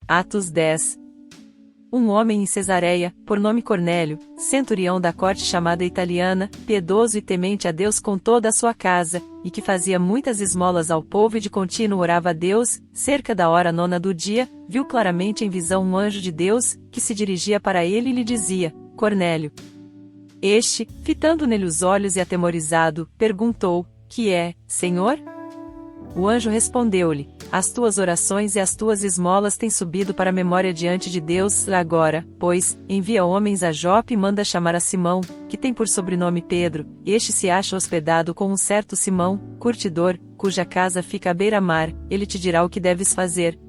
Atos 10. Um homem em Cesareia, por nome Cornélio, centurião da corte chamada italiana, piedoso e temente a Deus com toda a sua casa, e que fazia muitas esmolas ao povo e de contínuo orava a Deus, cerca da hora 9 do dia, viu claramente em visão um anjo de Deus, que se dirigia para ele e lhe dizia: Cornélio. Este, fitando nele os olhos e atemorizado, perguntou: Que é, Senhor? O anjo respondeu-lhe: As tuas orações e as tuas esmolas têm subido para a memória diante de Deus. Agora, pois, envia homens a Jope e manda chamar a Simão, que tem por sobrenome Pedro. Este se acha hospedado com um certo Simão, curtidor, cuja casa fica à beira-mar. Ele te dirá o que deves fazer.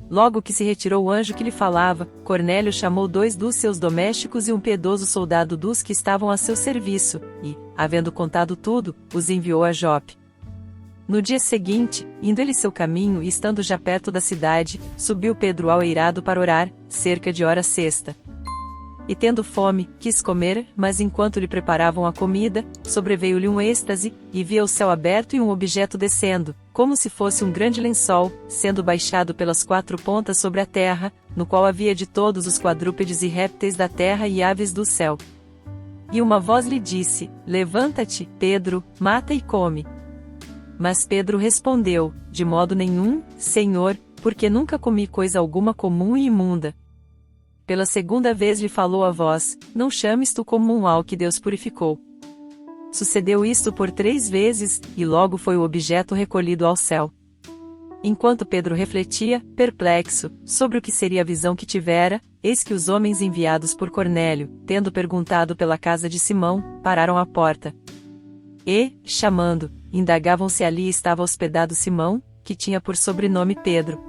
Logo que se retirou o anjo que lhe falava, Cornélio chamou 2 dos seus domésticos e um piedoso soldado dos que estavam a seu serviço, e, havendo contado tudo, os enviou a Jope. No dia seguinte, indo ele seu caminho e estando já perto da cidade, subiu Pedro ao eirado para orar, cerca de hora sexta. E tendo fome, quis comer, mas enquanto lhe preparavam a comida, sobreveio-lhe um êxtase, e via o céu aberto e um objeto descendo, como se fosse um grande lençol, sendo baixado pelas 4 pontas sobre a terra, no qual havia de todos os quadrúpedes e répteis da terra e aves do céu. E uma voz lhe disse: Levanta-te, Pedro, mata e come. Mas Pedro respondeu: De modo nenhum, Senhor, porque nunca comi coisa alguma comum e imunda. Pela segunda vez lhe falou a voz: Não chames tu comum ao que Deus purificou. Sucedeu isto por 3 vezes, e logo foi o objeto recolhido ao céu. Enquanto Pedro refletia, perplexo, sobre o que seria a visão que tivera, eis que os homens enviados por Cornélio, tendo perguntado pela casa de Simão, pararam à porta. E, chamando, indagavam se ali estava hospedado Simão, que tinha por sobrenome Pedro.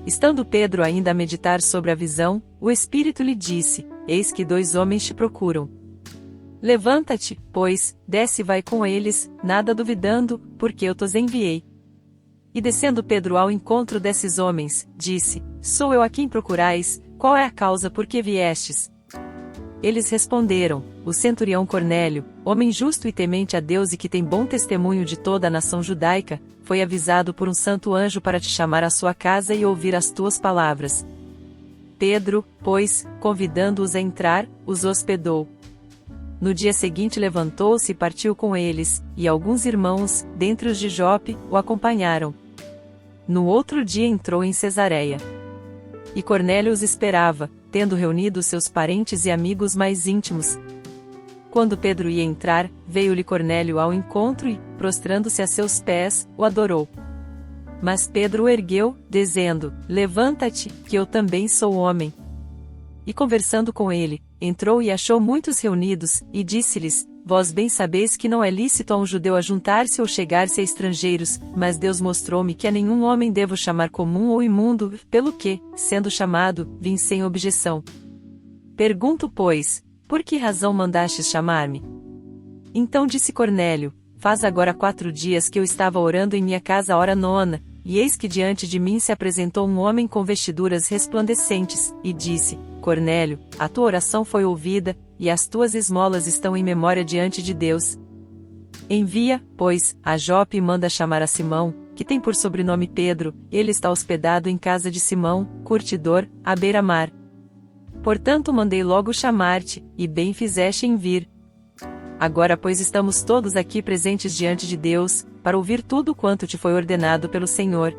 Estando Pedro ainda a meditar sobre a visão, o Espírito lhe disse: Eis que 2 homens te procuram. Levanta-te, pois, desce e vai com eles, nada duvidando, porque eu tos enviei. E descendo Pedro ao encontro desses homens, disse: Sou eu a quem procurais, qual é a causa por que viestes? Eles responderam: O centurião Cornélio, homem justo e temente a Deus e que tem bom testemunho de toda a nação judaica, foi avisado por um santo anjo para te chamar à sua casa e ouvir as tuas palavras. Pedro, pois, convidando-os a entrar, os hospedou. No dia seguinte levantou-se e partiu com eles, e alguns irmãos, dentre os de Jope, o acompanharam. No outro dia entrou em Cesareia. E Cornélio os esperava, tendo reunido seus parentes e amigos mais íntimos. Quando Pedro ia entrar, veio-lhe Cornélio ao encontro e, prostrando-se a seus pés, o adorou. Mas Pedro o ergueu, dizendo: Levanta-te, que eu também sou homem. E conversando com ele, entrou e achou muitos reunidos, e disse-lhes: Vós bem sabeis que não é lícito a um judeu ajuntar-se ou chegar-se a estrangeiros, mas Deus mostrou-me que a nenhum homem devo chamar comum ou imundo, pelo que, sendo chamado, vim sem objeção. Pergunto, pois, por que razão mandastes chamar-me? Então disse Cornélio: Faz agora 4 dias que eu estava orando em minha casa à hora 9, e eis que diante de mim se apresentou um homem com vestiduras resplandecentes, e disse: Cornélio, a tua oração foi ouvida, e as tuas esmolas estão em memória diante de Deus. Envia, pois, a Jope e manda chamar a Simão, que tem por sobrenome Pedro, ele está hospedado em casa de Simão, curtidor, à beira-mar. Portanto mandei logo chamar-te, e bem fizeste em vir. Agora pois estamos todos aqui presentes diante de Deus, para ouvir tudo quanto te foi ordenado pelo Senhor.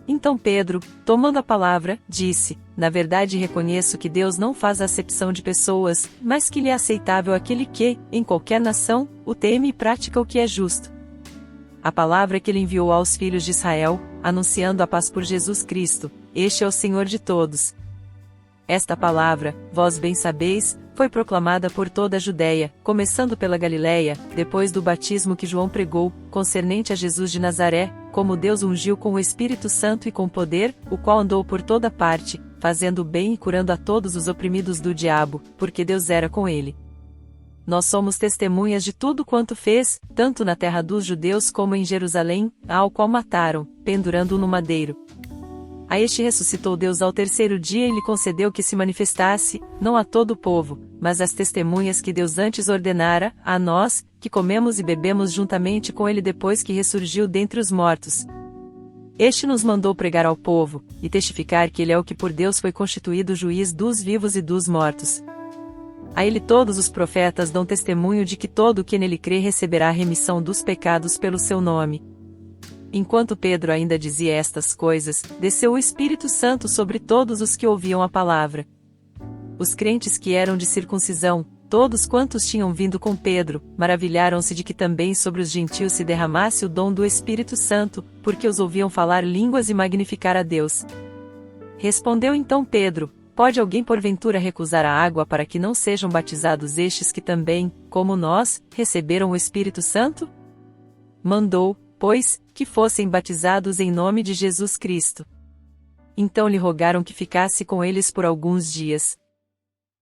Então Pedro, tomando a palavra, disse: Na verdade reconheço que Deus não faz acepção de pessoas, mas que lhe é aceitável aquele que, em qualquer nação, o teme e pratica o que é justo. A palavra que ele enviou aos filhos de Israel, anunciando a paz por Jesus Cristo, este é o Senhor de todos. Esta palavra, vós bem sabeis, foi proclamada por toda a Judéia, começando pela Galiléia, depois do batismo que João pregou, concernente a Jesus de Nazaré, como Deus ungiu com o Espírito Santo e com poder, o qual andou por toda parte, fazendo bem e curando a todos os oprimidos do diabo, porque Deus era com ele. Nós somos testemunhas de tudo quanto fez, tanto na terra dos judeus como em Jerusalém, ao qual mataram, pendurando-o no madeiro. A este ressuscitou Deus ao 3º dia e lhe concedeu que se manifestasse, não a todo o povo, mas às testemunhas que Deus antes ordenara, a nós, que comemos e bebemos juntamente com ele depois que ressurgiu dentre os mortos. Este nos mandou pregar ao povo, e testificar que ele é o que por Deus foi constituído juiz dos vivos e dos mortos. A ele todos os profetas dão testemunho de que todo o que nele crê receberá a remissão dos pecados pelo seu nome. Enquanto Pedro ainda dizia estas coisas, desceu o Espírito Santo sobre todos os que ouviam a palavra. Os crentes que eram de circuncisão, todos quantos tinham vindo com Pedro, maravilharam-se de que também sobre os gentios se derramasse o dom do Espírito Santo, porque os ouviam falar línguas e magnificar a Deus. Respondeu então Pedro: Pode alguém porventura recusar a água para que não sejam batizados estes que também, como nós, receberam o Espírito Santo? Mandou, pois, que fossem batizados em nome de Jesus Cristo. Então lhe rogaram que ficasse com eles por alguns dias.